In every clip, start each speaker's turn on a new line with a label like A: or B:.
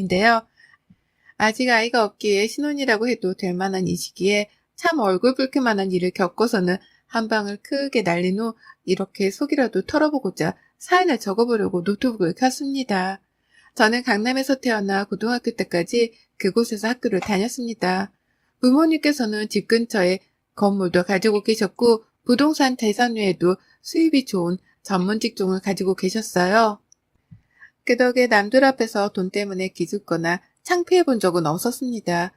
A: 인데요. 아직 아이가 없기에 신혼이라고 해도 될 만한 이 시기에 참 얼굴 붉힐 만한 일을 겪고서는 한 방을 크게 날린 후 이렇게 속이라도 털어보고자 사연을 적어보려고 노트북을 켰습니다. 저는 강남에서 태어나 고등학교 때까지 그곳에서 학교를 다녔습니다. 부모님께서는 집 근처에 건물도 가지고 계셨고 부동산 대산 외에도 수입이 좋은 전문 직종을 가지고 계셨어요. 그 덕에 남들 앞에서 돈 때문에 기죽거나 창피해 본 적은 없었습니다.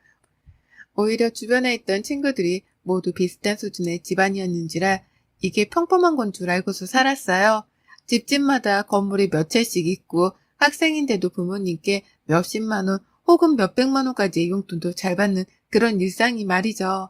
A: 오히려 주변에 있던 친구들이 모두 비슷한 수준의 집안이었는지라 이게 평범한 건 줄 알고서 살았어요. 집집마다 건물이 몇 채씩 있고 학생인데도 부모님께 몇십만 원 혹은 몇백만 원까지의 용돈도 잘 받는 그런 일상이 말이죠.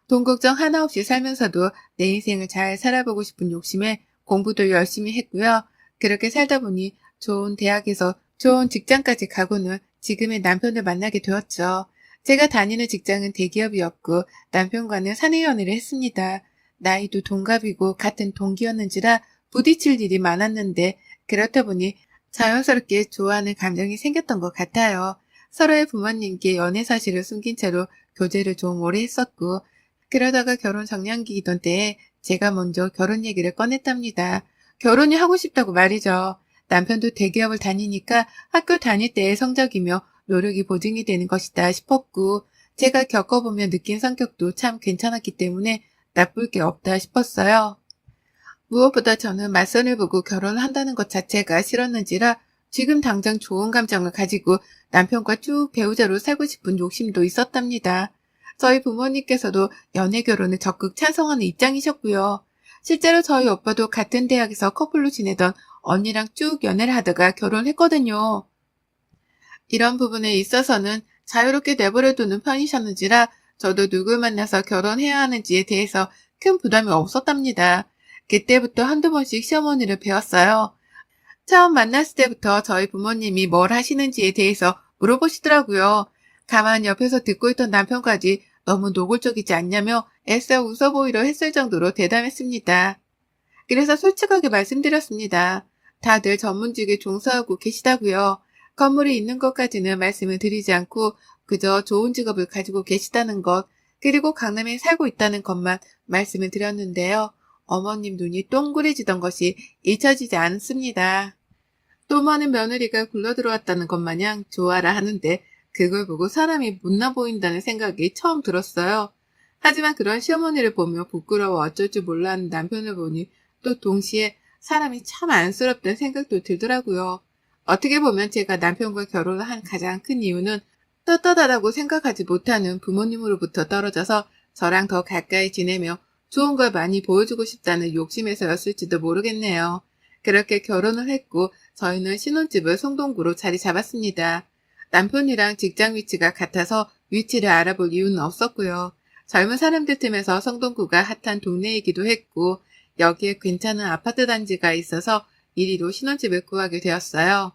A: 돈 걱정 하나 없이 살면서도 내 인생을 잘 살아보고 싶은 욕심에 공부도 열심히 했고요. 그렇게 살다 보니 좋은 대학에서 좋은 직장까지 가고는 지금의 남편을 만나게 되었죠. 제가 다니는 직장은 대기업이었고 남편과는 사내 연애를 했습니다. 나이도 동갑이고 같은 동기였는지라 부딪힐 일이 많았는데 그렇다 보니 자연스럽게 좋아하는 감정이 생겼던 것 같아요. 서로의 부모님께 연애 사실을 숨긴 채로 교제를 좀 오래 했었고 그러다가 결혼 정년기이던 때에 제가 먼저 결혼 얘기를 꺼냈답니다. 결혼이 하고 싶다고 말이죠. 남편도 대기업을 다니니까 학교 다닐 때의 성적이며 노력이 보증이 되는 것이다 싶었고 제가 겪어보며 느낀 성격도 참 괜찮았기 때문에 나쁠 게 없다 싶었어요. 무엇보다 저는 맞선을 보고 결혼을 한다는 것 자체가 싫었는지라 지금 당장 좋은 감정을 가지고 남편과 쭉 배우자로 살고 싶은 욕심도 있었답니다. 저희 부모님께서도 연애 결혼을 적극 찬성하는 입장이셨고요. 실제로 저희 오빠도 같은 대학에서 커플로 지내던 언니랑 쭉 연애를 하다가 결혼했거든요. 이런 부분에 있어서는 자유롭게 내버려두는 편이셨는지라 저도 누굴 만나서 결혼해야 하는지에 대해서 큰 부담이 없었답니다. 그때부터 한두 번씩 시어머니를 배웠어요. 처음 만났을 때부터 저희 부모님이 뭘 하시는지에 대해서 물어보시더라고요. 가만 옆에서 듣고 있던 남편까지 너무 노골적이지 않냐며 애써 웃어 보이려 했을 정도로 대담했습니다. 그래서 솔직하게 말씀드렸습니다. 다들 전문직에 종사하고 계시다고요. 건물이 있는 것까지는 말씀을 드리지 않고 그저 좋은 직업을 가지고 계시다는 것, 그리고 강남에 살고 있다는 것만 말씀을 드렸는데요. 어머님 눈이 동그래지던 것이 잊혀지지 않습니다. 또 많은 며느리가 굴러들어왔다는 것 마냥 좋아라 하는데 그걸 보고 사람이 못나 보인다는 생각이 처음 들었어요. 하지만 그런 시어머니를 보며 부끄러워 어쩔 줄 몰라 하는 남편을 보니 또 동시에 사람이 참 안쓰럽다는 생각도 들더라고요. 어떻게 보면 제가 남편과 결혼을 한 가장 큰 이유는 떳떳하다고 생각하지 못하는 부모님으로부터 떨어져서 저랑 더 가까이 지내며 좋은 걸 많이 보여주고 싶다는 욕심에서였을지도 모르겠네요. 그렇게 결혼을 했고 저희는 신혼집을 송동구로 자리 잡았습니다. 남편이랑 직장 위치가 같아서 위치를 알아볼 이유는 없었고요. 젊은 사람들 틈에서 성동구가 핫한 동네이기도 했고 여기에 괜찮은 아파트 단지가 있어서 이리로 신혼집을 구하게 되었어요.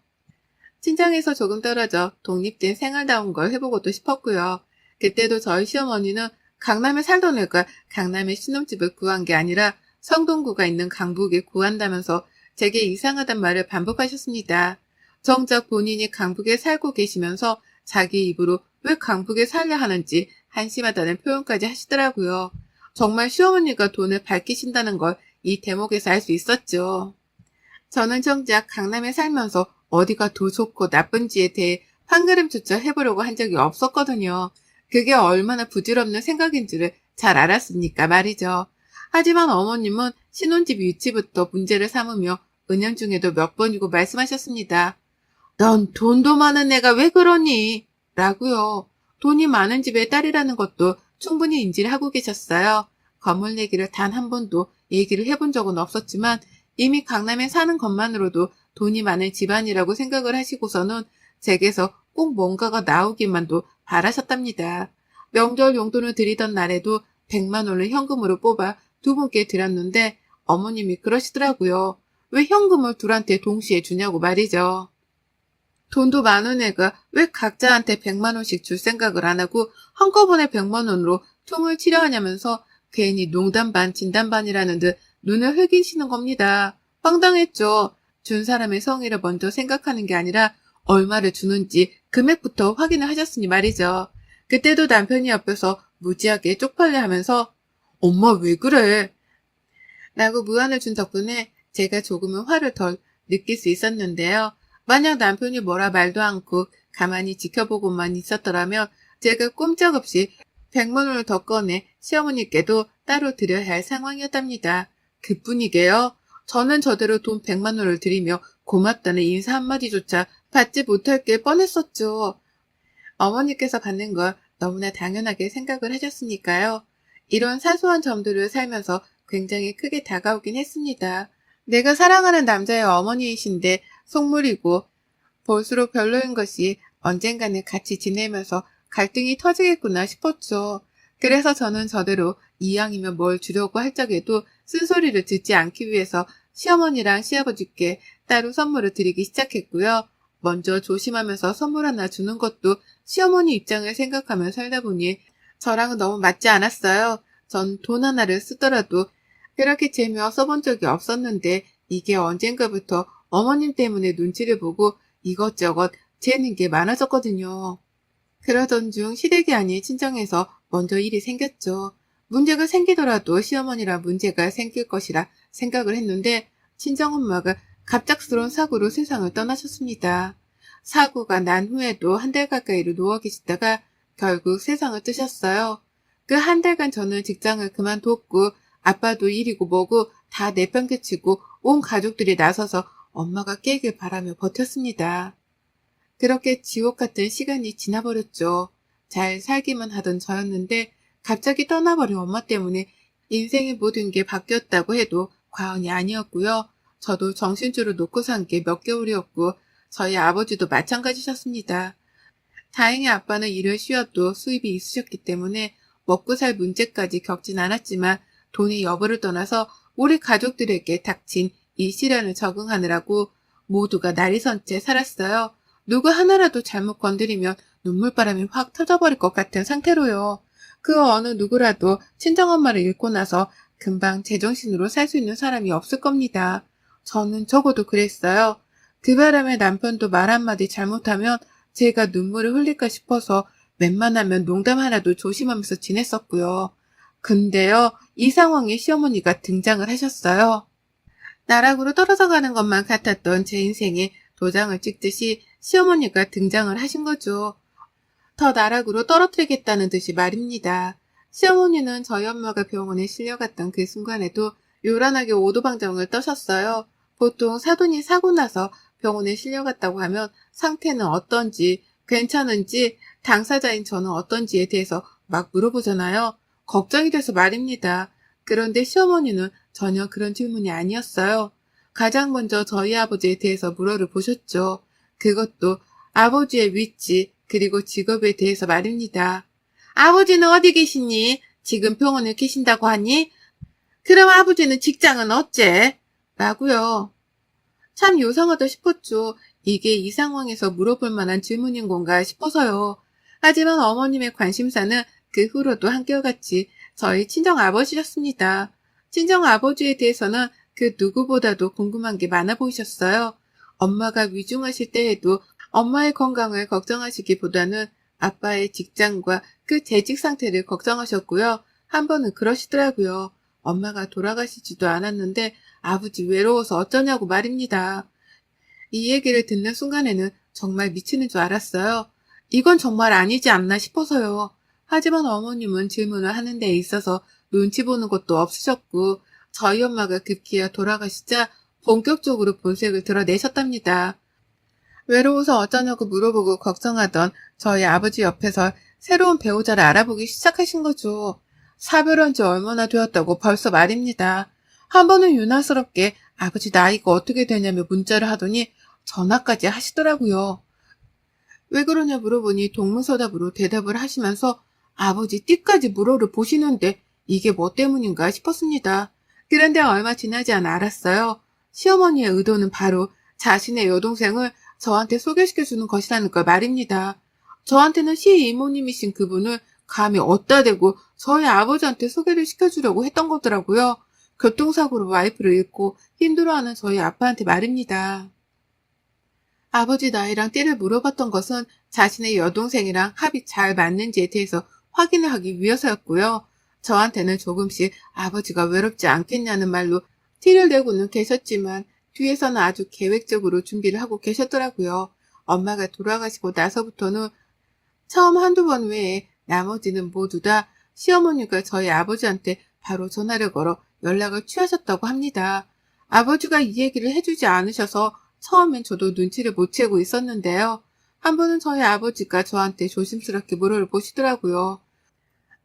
A: 친정에서 조금 떨어져 독립된 생활다운 걸 해보고도 싶었고요. 그때도 저희 시어머니는 강남에 살던 애가 강남에 신혼집을 구한 게 아니라 성동구가 있는 강북에 구한다면서 제게 이상하단 말을 반복하셨습니다. 정작 본인이 강북에 살고 계시면서 자기 입으로 왜 강북에 살려 하는지 한심하다는 표현까지 하시더라고요. 정말 시어머니가 돈을 밝히신다는 걸 이 대목에서 알 수 있었죠. 저는 정작 강남에 살면서 어디가 더 좋고 나쁜지에 대해 한 걸음조차 해보려고 한 적이 없었거든요. 그게 얼마나 부질없는 생각인지를 잘 알았으니까 말이죠. 하지만 어머님은 신혼집 위치부터 문제를 삼으며 은연중에도 몇 번이고 말씀하셨습니다. 넌 돈도 많은 애가 왜 그러니? 라고요. 돈이 많은 집의 딸이라는 것도 충분히 인지를 하고 계셨어요. 건물 얘기를 단 한 번도 얘기를 해본 적은 없었지만 이미 강남에 사는 것만으로도 돈이 많은 집안이라고 생각을 하시고서는 제게서 꼭 뭔가가 나오기만도 바라셨답니다. 명절 용돈을 드리던 날에도 100만 원을 현금으로 뽑아 두 분께 드렸는데 어머님이 그러시더라고요. 왜 현금을 둘한테 동시에 주냐고 말이죠. 돈도 많은 애가 왜 각자한테 100만 원씩 줄 생각을 안 하고 한꺼번에 100만 원으로 통을 치려 하냐면서 괜히 농담 반 진담 반이라는 듯 눈을 흘기시는 겁니다. 황당했죠. 준 사람의 성의를 먼저 생각하는 게 아니라 얼마를 주는지 금액부터 확인을 하셨으니 말이죠. 그때도 남편이 옆에서 무지하게 쪽팔려 하면서 엄마 왜 그래? 라고 무안을 준 덕분에 제가 조금은 화를 덜 느낄 수 있었는데요. 만약 남편이 뭐라 말도 않고 가만히 지켜보고만 있었더라면 제가 꼼짝없이 100만 원을 더 꺼내 시어머니께도 따로 드려야 할 상황이었답니다. 그뿐이게요. 저는 저대로 돈 100만 원을 드리며 고맙다는 인사 한마디조차 받지 못할 게 뻔했었죠. 어머니께서 받는 걸 너무나 당연하게 생각을 하셨으니까요. 이런 사소한 점들을 살면서 굉장히 크게 다가오긴 했습니다. 내가 사랑하는 남자의 어머니이신데 속물이고 볼수록 별로인 것이 언젠가는 같이 지내면서 갈등이 터지겠구나 싶었죠. 그래서 저는 저대로 이왕이면 뭘 주려고 할 적에도 쓴소리를 듣지 않기 위해서 시어머니랑 시아버지께 따로 선물을 드리기 시작했고요. 먼저 조심하면서 선물 하나 주는 것도 시어머니 입장을 생각하며 살다 보니 저랑은 너무 맞지 않았어요. 전 돈 하나를 쓰더라도 그렇게 재미어 써본 적이 없었는데 이게 언젠가부터 어머님 때문에 눈치를 보고 이것저것 재는 게 많아졌거든요. 그러던 중 시댁이 아닌 친정에서 먼저 일이 생겼죠. 문제가 생기더라도 시어머니라 문제가 생길 것이라 생각을 했는데 친정엄마가 갑작스러운 사고로 세상을 떠나셨습니다. 사고가 난 후에도 한 달 가까이를 누워 계시다가 결국 세상을 뜨셨어요. 그 한 달간 저는 직장을 그만뒀고 아빠도 일이고 뭐고 다 내팽개치고 온 가족들이 나서서 엄마가 깨길 바라며 버텼습니다. 그렇게 지옥 같은 시간이 지나버렸죠. 잘 살기만 하던 저였는데 갑자기 떠나버린 엄마 때문에 인생의 모든 게 바뀌었다고 해도 과언이 아니었고요. 저도 정신줄을 놓고 산 게 몇 개월이었고 저희 아버지도 마찬가지셨습니다. 다행히 아빠는 일을 쉬어도 수입이 있으셨기 때문에 먹고 살 문제까지 겪진 않았지만 돈의 여부를 떠나서 우리 가족들에게 닥친 이 시련을 적응하느라고 모두가 날이 선 채 살았어요. 누구 하나라도 잘못 건드리면 눈물바람이 확 터져버릴 것 같은 상태로요. 그 어느 누구라도 친정엄마를 잃고 나서 금방 제정신으로 살 수 있는 사람이 없을 겁니다. 저는 적어도 그랬어요. 그 바람에 남편도 말 한마디 잘못하면 제가 눈물을 흘릴까 싶어서 웬만하면 농담 하나도 조심하면서 지냈었고요. 근데요, 이 상황에 시어머니가 등장을 하셨어요. 나락으로 떨어져 가는 것만 같았던 제 인생에 도장을 찍듯이 시어머니가 등장을 하신 거죠. 더 나락으로 떨어뜨리겠다는 듯이 말입니다. 시어머니는 저희 엄마가 병원에 실려갔던 그 순간에도 요란하게 오도방정을 떠셨어요. 보통 사돈이 사고 나서 병원에 실려갔다고 하면 상태는 어떤지, 괜찮은지, 당사자인 저는 어떤지에 대해서 막 물어보잖아요. 걱정이 돼서 말입니다. 그런데 시어머니는 전혀 그런 질문이 아니었어요. 가장 먼저 저희 아버지에 대해서 물어보셨죠. 그것도 아버지의 위치 그리고 직업에 대해서 말입니다. 아버지는 어디 계시니? 지금 병원에 계신다고 하니? 그럼 아버지는 직장은 어째? 라고요. 참 요상하다 싶었죠. 이게 이 상황에서 물어볼 만한 질문인 건가 싶어서요. 하지만 어머님의 관심사는 그 후로도 한결같이 저희 친정아버지셨습니다. 친정아버지에 대해서는 그 누구보다도 궁금한 게 많아 보이셨어요. 엄마가 위중하실 때에도 엄마의 건강을 걱정하시기보다는 아빠의 직장과 그 재직 상태를 걱정하셨고요. 한 번은 그러시더라고요. 엄마가 돌아가시지도 않았는데 아버지 외로워서 어쩌냐고 말입니다. 이 얘기를 듣는 순간에는 정말 미치는 줄 알았어요. 이건 정말 아니지 않나 싶어서요. 하지만 어머님은 질문을 하는 데 있어서 눈치 보는 것도 없으셨고 저희 엄마가 급기야 돌아가시자 본격적으로 본색을 드러내셨답니다. 외로워서 어쩌냐고 물어보고 걱정하던 저희 아버지 옆에서 새로운 배우자를 알아보기 시작하신 거죠. 사별한 지 얼마나 되었다고 벌써 말입니다. 한 번은 유난스럽게 아버지 나이가 어떻게 되냐며 문자를 하더니 전화까지 하시더라고요. 왜 그러냐 물어보니 동문서답으로 대답을 하시면서 아버지 띠까지 물어를 보시는데 이게 뭐 때문인가 싶었습니다. 그런데 얼마 지나지 않아 알았어요. 시어머니의 의도는 바로 자신의 여동생을 저한테 소개시켜주는 것이라는 걸 말입니다. 저한테는 시이모님이신 그분을 감히 어디다 대고 저희 아버지한테 소개를 시켜주려고 했던 거더라고요. 교통사고로 와이프를 잃고 힘들어하는 저희 아빠한테 말입니다. 아버지 나이랑 띠를 물어봤던 것은 자신의 여동생이랑 합이 잘 맞는지에 대해서 확인을 하기 위해서였고요. 저한테는 조금씩 아버지가 외롭지 않겠냐는 말로 티를 내고는 계셨지만 뒤에서는 아주 계획적으로 준비를 하고 계셨더라고요. 엄마가 돌아가시고 나서부터는 처음 한두 번 외에 나머지는 모두 다 시어머니가 저희 아버지한테 바로 전화를 걸어 연락을 취하셨다고 합니다. 아버지가 이 얘기를 해주지 않으셔서 처음엔 저도 눈치를 못 채고 있었는데요. 한 번은 저희 아버지가 저한테 조심스럽게 물어를 보시더라고요.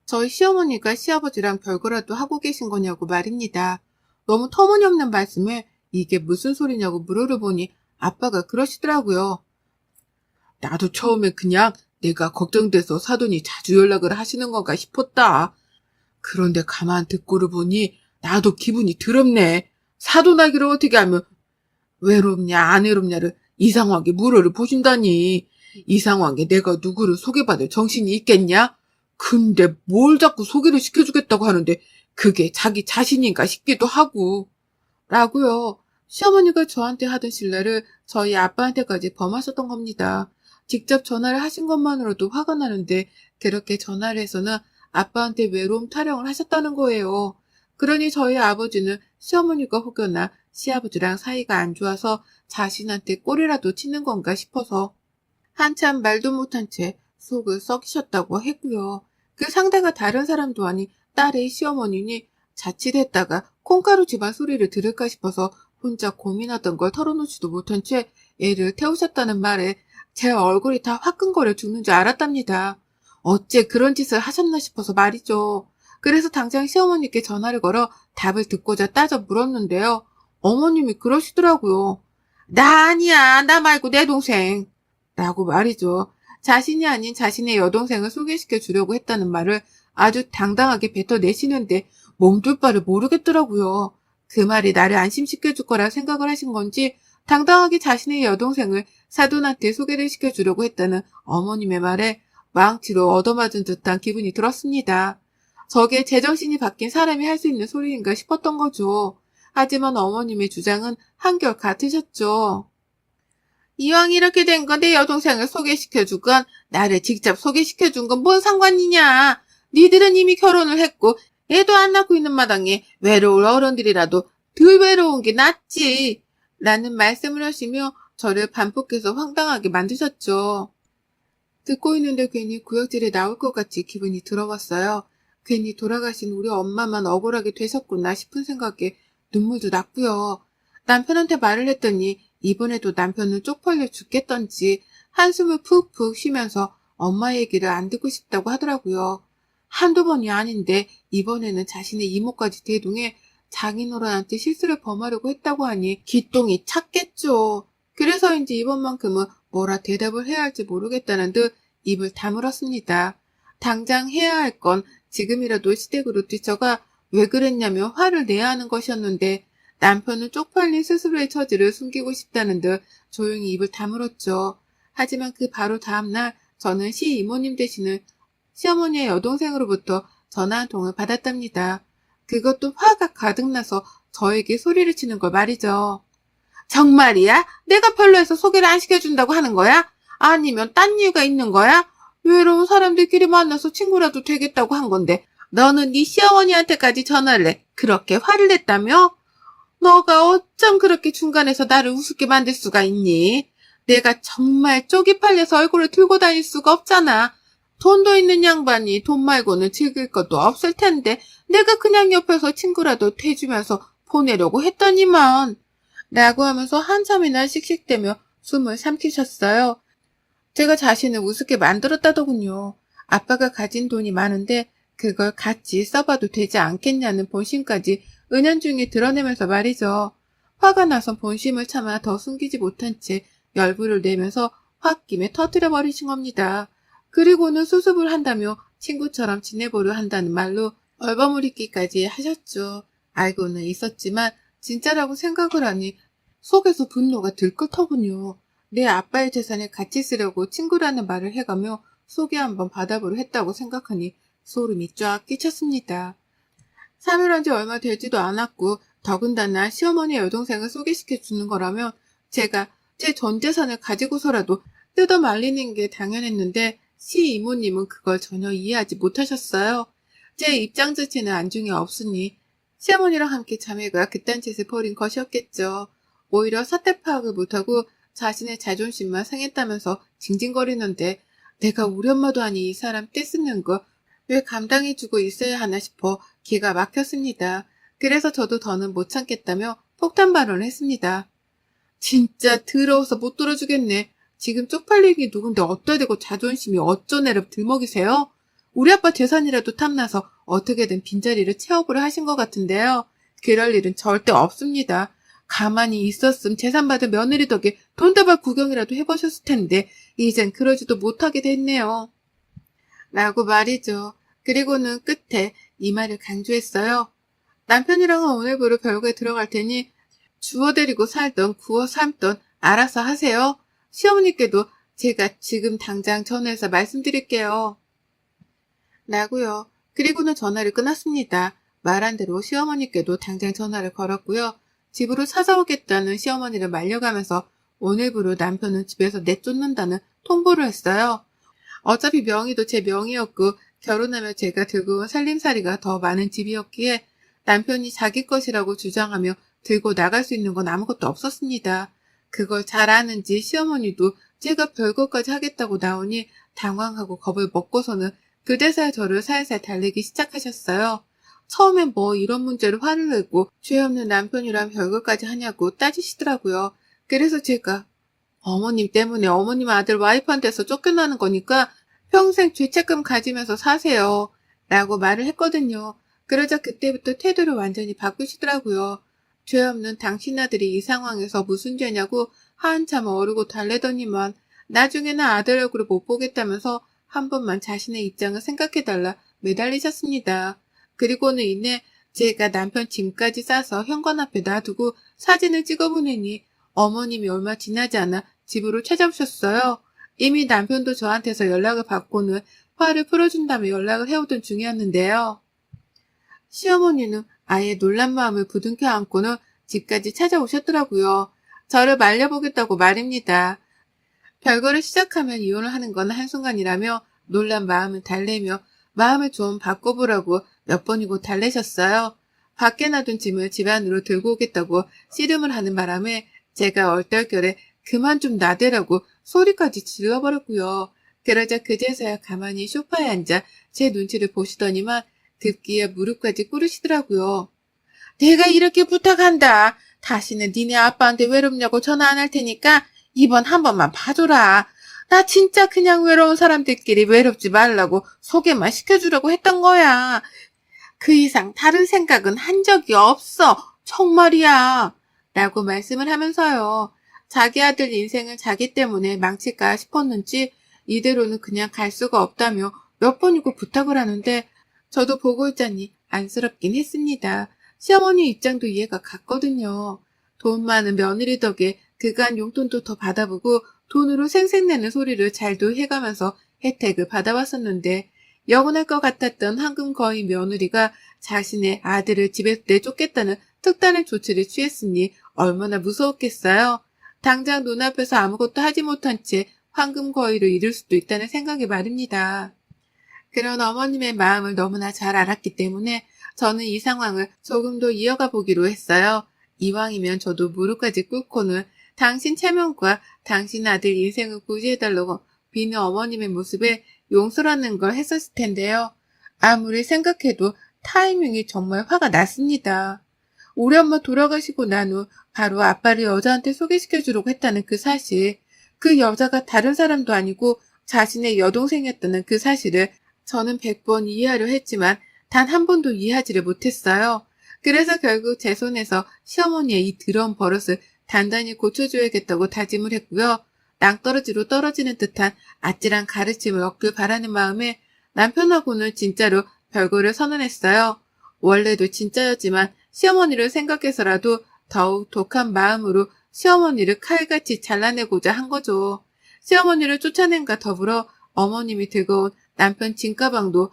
A: 저희 시어머니가 시아버지랑 별거라도 하고 계신 거냐고 말입니다. 너무 터무니없는 말씀에 이게 무슨 소리냐고 물어를 보니 아빠가 그러시더라고요. 나도 처음에 그냥 내가 걱정돼서 사돈이 자주 연락을 하시는 건가 싶었다. 그런데 가만 듣고를 보니 나도 기분이 더럽네. 사돈하기를 어떻게 하면 외롭냐 안 외롭냐를 이상하게 물어를 보신다니. 이 상황에 내가 누구를 소개받을 정신이 있겠냐? 근데 뭘 자꾸 소개를 시켜주겠다고 하는데 그게 자기 자신인가 싶기도 하고. 라고요. 시어머니가 저한테 하던 신뢰를 저희 아빠한테까지 범하셨던 겁니다. 직접 전화를 하신 것만으로도 화가 나는데 그렇게 전화를 해서는 아빠한테 외로움 타령을 하셨다는 거예요. 그러니 저희 아버지는 시어머니가 혹여나 시아버지랑 사이가 안 좋아서 자신한테 꼬리라도 치는 건가 싶어서 한참 말도 못한 채 속을 썩이셨다고 했고요. 그 상대가 다른 사람도 아닌 딸의 시어머니니 자칫했다가 콩가루 집안 소리를 들을까 싶어서 혼자 고민하던 걸 털어놓지도 못한 채 애를 태우셨다는 말에 제 얼굴이 다 화끈거려 죽는 줄 알았답니다. 어째 그런 짓을 하셨나 싶어서 말이죠. 그래서 당장 시어머니께 전화를 걸어 답을 듣고자 따져 물었는데요. 어머님이 그러시더라고요. 나 아니야. 나 말고 내 동생. 라고 말이죠. 자신이 아닌 자신의 여동생을 소개시켜 주려고 했다는 말을 아주 당당하게 뱉어내시는데 몸둘 바를 모르겠더라고요. 그 말이 나를 안심시켜줄 거라 생각을 하신 건지 당당하게 자신의 여동생을 사돈한테 소개를 시켜주려고 했다는 어머님의 말에 망치로 얻어맞은 듯한 기분이 들었습니다. 저게 제정신이 바뀐 사람이 할 수 있는 소리인가 싶었던 거죠. 하지만 어머님의 주장은 한결 같으셨죠. 이왕 이렇게 된 건 내 여동생을 소개시켜주건 나를 직접 소개시켜준 건 뭔 상관이냐. 니들은 이미 결혼을 했고 애도 안 낳고 있는 마당에 외로울 어른들이라도 덜 외로운 게 낫지. 라는 말씀을 하시며 저를 반복해서 황당하게 만드셨죠. 듣고 있는데 괜히 구역질에 나올 것 같이 기분이 들어왔어요. 괜히 돌아가신 우리 엄마만 억울하게 되셨구나 싶은 생각에 눈물도 났고요. 남편한테 말을 했더니 이번에도 남편은 쪽팔려 죽겠던지 한숨을 푹푹 쉬면서 엄마 얘기를 안 듣고 싶다고 하더라고요. 한두 번이 아닌데 이번에는 자신의 이모까지 대동해 장인어른한테 실수를 범하려고 했다고 하니 기똥이 찼겠죠. 그래서인지 이번만큼은 뭐라 대답을 해야 할지 모르겠다는 듯 입을 다물었습니다. 당장 해야 할 건 지금이라도 시댁으로 뛰쳐가 왜 그랬냐며 화를 내야 하는 것이었는데 남편은 쪽팔린 스스로의 처지를 숨기고 싶다는 듯 조용히 입을 다물었죠. 하지만 그 바로 다음날 저는 시이모님 되시는 시어머니의 여동생으로부터 전화 한 통을 받았답니다. 그것도 화가 가득 나서 저에게 소리를 치는 걸 말이죠. 정말이야? 내가 별로해서 소개를 안 시켜준다고 하는 거야? 아니면 딴 이유가 있는 거야? 외로운 사람들끼리 만나서 친구라도 되겠다고 한 건데 너는 네 시어머니한테까지 전화를 해. 그렇게 화를 냈다며? 너가 어쩜 그렇게 중간에서 나를 우습게 만들 수가 있니? 내가 정말 쪽이 팔려서 얼굴을 들고 다닐 수가 없잖아. 돈도 있는 양반이 돈 말고는 즐길 것도 없을 텐데 내가 그냥 옆에서 친구라도 돼주면서 보내려고 했더니만 라고 하면서 한참이나 씩씩대며 숨을 삼키셨어요. 제가 자신을 우습게 만들었다더군요. 아빠가 가진 돈이 많은데 그걸 같이 써봐도 되지 않겠냐는 본심까지 은연중에 드러내면서 말이죠. 화가 나서 본심을 참아 더 숨기지 못한 채 열불을 내면서 홧김에 터뜨려버리신 겁니다. 그리고는 수습을 한다며 친구처럼 지내보려 한다는 말로 얼버무리기까지 하셨죠. 알고는 있었지만 진짜라고 생각을 하니 속에서 분노가 들끓더군요. 내 아빠의 재산을 같이 쓰려고 친구라는 말을 해가며 소개 한번 받아보려 했다고 생각하니 소름이 쫙 끼쳤습니다. 사별한 지 얼마 되지도 않았고 더군다나 시어머니 여동생을 소개시켜 주는 거라면 제가 제 전 재산을 가지고서라도 뜯어 말리는 게 당연했는데 시이모님은 그걸 전혀 이해하지 못하셨어요. 제 입장 자체는 안중에 없으니 시어머니랑 함께 자매가 그딴 짓을 벌인 것이었겠죠. 오히려 사태 파악을 못하고 자신의 자존심만 상했다면서 징징거리는데 내가 우리 엄마도 아니 이 사람 떼쓰는 거 왜 감당해주고 있어야 하나 싶어 기가 막혔습니다. 그래서 저도 더는 못 참겠다며 폭탄 발언을 했습니다. 진짜 더러워서 못 들어주겠네. 지금 쪽팔리기 누군데 어따 대고 자존심이 어쩌네를 들먹이세요? 우리 아빠 재산이라도 탐나서 어떻게든 빈자리를 채워보려 하신 것 같은데요. 그럴 일은 절대 없습니다. 가만히 있었음 재산 받은 며느리 덕에 돈다발 구경이라도 해보셨을 텐데 이젠 그러지도 못하게 됐네요. 라고 말이죠. 그리고는 끝에 이 말을 강조했어요. 남편이랑은 오늘부로 별거에 들어갈 테니 주워 데리고 살던 구워 삶던 알아서 하세요. 시어머니께도 제가 지금 당장 전화해서 말씀드릴게요. 라고요. 그리고는 전화를 끊었습니다. 말한 대로 시어머니께도 당장 전화를 걸었고요. 집으로 찾아오겠다는 시어머니를 말려가면서 오늘부로 남편은 집에서 내쫓는다는 통보를 했어요. 어차피 명의도 제 명의였고 결혼하면 제가 들고 온 살림살이가 더 많은 집이었기에 남편이 자기 것이라고 주장하며 들고 나갈 수 있는 건 아무것도 없었습니다. 그걸 잘 아는지 시어머니도 제가 별것까지 하겠다고 나오니 당황하고 겁을 먹고서는 그제서야 저를 살살 달래기 시작하셨어요. 처음엔 뭐 이런 문제로 화를 내고 죄 없는 남편이랑 별것까지 하냐고 따지시더라고요. 그래서 제가 어머님 때문에 어머님 아들 와이프한테서 쫓겨나는 거니까 평생 죄책감 가지면서 사세요. 라고 말을 했거든요. 그러자 그때부터 태도를 완전히 바꾸시더라고요. 죄 없는 당신 아들이 이 상황에서 무슨 죄냐고 한참 어르고 달래더니만 나중에는 아들 얼굴을 못 보겠다면서 한 번만 자신의 입장을 생각해달라 매달리셨습니다. 그리고는 이내 제가 남편 짐까지 싸서 현관 앞에 놔두고 사진을 찍어보내니 어머님이 얼마 지나지 않아 집으로 찾아오셨어요. 이미 남편도 저한테서 연락을 받고는 화를 풀어준다며 연락을 해오던 중이었는데요. 시어머니는 아예 놀란 마음을 부둥켜 안고는 집까지 찾아오셨더라고요. 저를 말려보겠다고 말입니다. 별거를 시작하면 이혼을 하는 건 한순간이라며 놀란 마음을 달래며 마음을 좀 바꿔보라고 몇 번이고 달래셨어요. 밖에 놔둔 짐을 집 안으로 들고 오겠다고 씨름을 하는 바람에 제가 얼떨결에 그만 좀 나대라고 소리까지 질러버렸고요. 그러자 그제서야 가만히 소파에 앉아 제 눈치를 보시더니만 급기야 무릎까지 꿇으시더라고요. 내가 이렇게 부탁한다. 다시는 니네 아빠한테 외롭냐고 전화 안 할 테니까 이번 한 번만 봐줘라. 나 진짜 그냥 외로운 사람들끼리 외롭지 말라고 소개만 시켜주려고 했던 거야. 그 이상 다른 생각은 한 적이 없어. 정말이야. 라고 말씀을 하면서요. 자기 아들 인생을 자기 때문에 망칠까 싶었는지 이대로는 그냥 갈 수가 없다며 몇 번이고 부탁을 하는데 저도 보고 있자니 안쓰럽긴 했습니다. 시어머니 입장도 이해가 갔거든요. 돈 많은 며느리 덕에 그간 용돈도 더 받아보고 돈으로 생색내는 소리를 잘도 해가면서 혜택을 받아왔었는데 영원할 것 같았던 황금 거의 며느리가 자신의 아들을 집에서 내쫓겠다는 특단의 조치를 취했으니 얼마나 무서웠겠어요. 당장 눈앞에서 아무것도 하지 못한 채 황금 거위를 잃을 수도 있다는 생각이 말입니다. 그런 어머님의 마음을 너무나 잘 알았기 때문에 저는 이 상황을 조금 더 이어가 보기로 했어요. 이왕이면 저도 무릎까지 꿇고는 당신 체면과 당신 아들 인생을 구제해달라고 비는 어머님의 모습에 용서라는 걸 했었을 텐데요. 아무리 생각해도 타이밍이 정말 화가 났습니다. 우리 엄마 돌아가시고 난 후 바로 아빠를 여자한테 소개시켜주려고 했다는 그 사실, 그 여자가 다른 사람도 아니고 자신의 여동생이었다는 그 사실을 저는 100번 이해하려 했지만 단 한 번도 이해하지를 못했어요. 그래서 결국 제 손에서 시어머니의 이 더러운 버릇을 단단히 고쳐줘야겠다고 다짐을 했고요. 낭떠러지로 떨어지는 듯한 아찔한 가르침을 얻길 바라는 마음에 남편하고는 진짜로 별거를 선언했어요. 원래도 진짜였지만 시어머니를 생각해서라도 더욱 독한 마음으로 시어머니를 칼같이 잘라내고자 한 거죠. 시어머니를 쫓아낸과 더불어 어머님이 들고 온 남편 짐가방도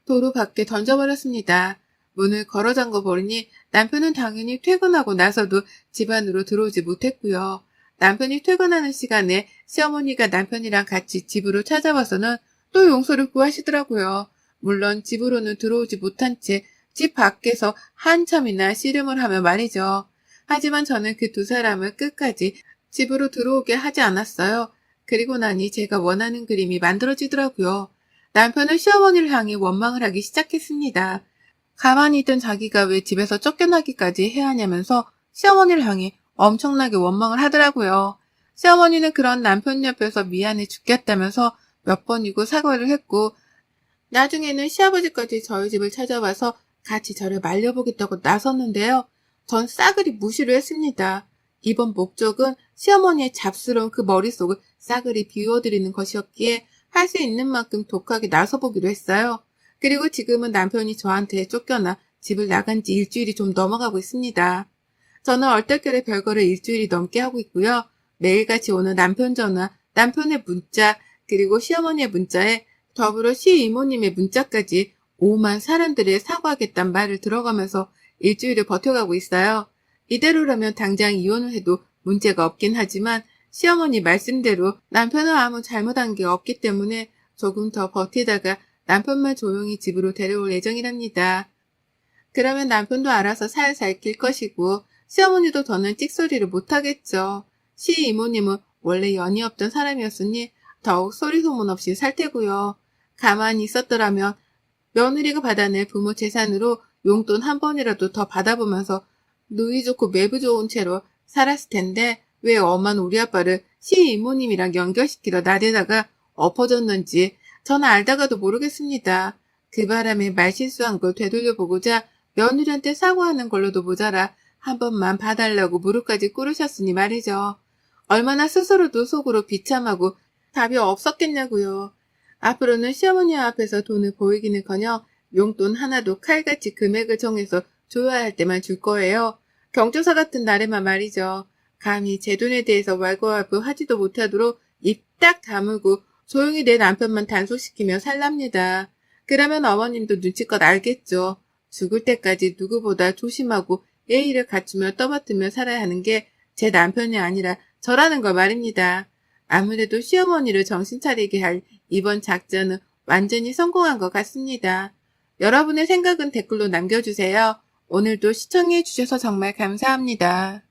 A: 도로 밖에 던져버렸습니다. 문을 걸어 잠궈 버리니 남편은 당연히 퇴근하고 나서도 집 안으로 들어오지 못했고요. 남편이 퇴근하는 시간에 시어머니가 남편이랑 같이 집으로 찾아와서는 또 용서를 구하시더라고요. 물론 집으로는 들어오지 못한 채 집 밖에서 한참이나 씨름을 하며 말이죠. 하지만 저는 그 두 사람을 끝까지 집으로 들어오게 하지 않았어요. 그리고 나니 제가 원하는 그림이 만들어지더라고요. 남편은 시어머니를 향해 원망을 하기 시작했습니다. 가만히 있던 자기가 왜 집에서 쫓겨나기까지 해야 하냐면서 시어머니를 향해 엄청나게 원망을 하더라고요. 시어머니는 그런 남편 옆에서 미안해 죽겠다면서 몇 번이고 사과를 했고, 나중에는 시아버지까지 저희 집을 찾아와서 같이 저를 말려보겠다고 나섰는데요. 전 싸그리 무시를 했습니다. 이번 목적은 시어머니의 잡스러운 그 머릿속을 싸그리 비워드리는 것이었기에 할 수 있는 만큼 독하게 나서보기로 했어요. 그리고 지금은 남편이 저한테 쫓겨나 집을 나간 지 일주일이 좀 넘어가고 있습니다. 저는 얼떨결에 별거를 일주일이 넘게 하고 있고요. 매일같이 오는 남편 전화, 남편의 문자, 그리고 시어머니의 문자에 더불어 시이모님의 문자까지 오만 사람들의 사과하겠다는 말을 들어가면서 일주일을 버텨가고 있어요. 이대로라면 당장 이혼을 해도 문제가 없긴 하지만 시어머니 말씀대로 남편은 아무 잘못한 게 없기 때문에 조금 더 버티다가 남편만 조용히 집으로 데려올 예정이랍니다. 그러면 남편도 알아서 살살 길 것이고 시어머니도 더는 찍소리를 못하겠죠. 시이모님은 원래 연이 없던 사람이었으니 더욱 소리 소문 없이 살 테고요. 가만히 있었더라면 며느리가 받아낼 부모 재산으로 용돈 한 번이라도 더 받아보면서 누이 좋고 매부 좋은 채로 살았을 텐데 왜 엄한 우리 아빠를 시이모님이랑 연결시키러 나대다가 엎어졌는지 저는 알다가도 모르겠습니다. 그 바람에 말실수한 걸 되돌려보고자 며느리한테 사과하는 걸로도 모자라 한 번만 봐달라고 무릎까지 꿇으셨으니 말이죠. 얼마나 스스로도 속으로 비참하고 답이 없었겠냐고요. 앞으로는 시어머니 앞에서 돈을 보이기는커녕 용돈 하나도 칼같이 금액을 정해서 줘야 할 때만 줄 거예요. 경조사 같은 날에만 말이죠. 감히 제 돈에 대해서 왈가왈부하지도 못하도록 입 딱 다물고 조용히 내 남편만 단속시키며 살랍니다. 그러면 어머님도 눈치껏 알겠죠. 죽을 때까지 누구보다 조심하고 예의를 갖추며 떠받들며 살아야 하는 게 제 남편이 아니라 저라는 걸 말입니다. 아무래도 시어머니를 정신 차리게 할 이번 작전은 완전히 성공한 것 같습니다. 여러분의 생각은 댓글로 남겨주세요. 오늘도 시청해 주셔서 정말 감사합니다.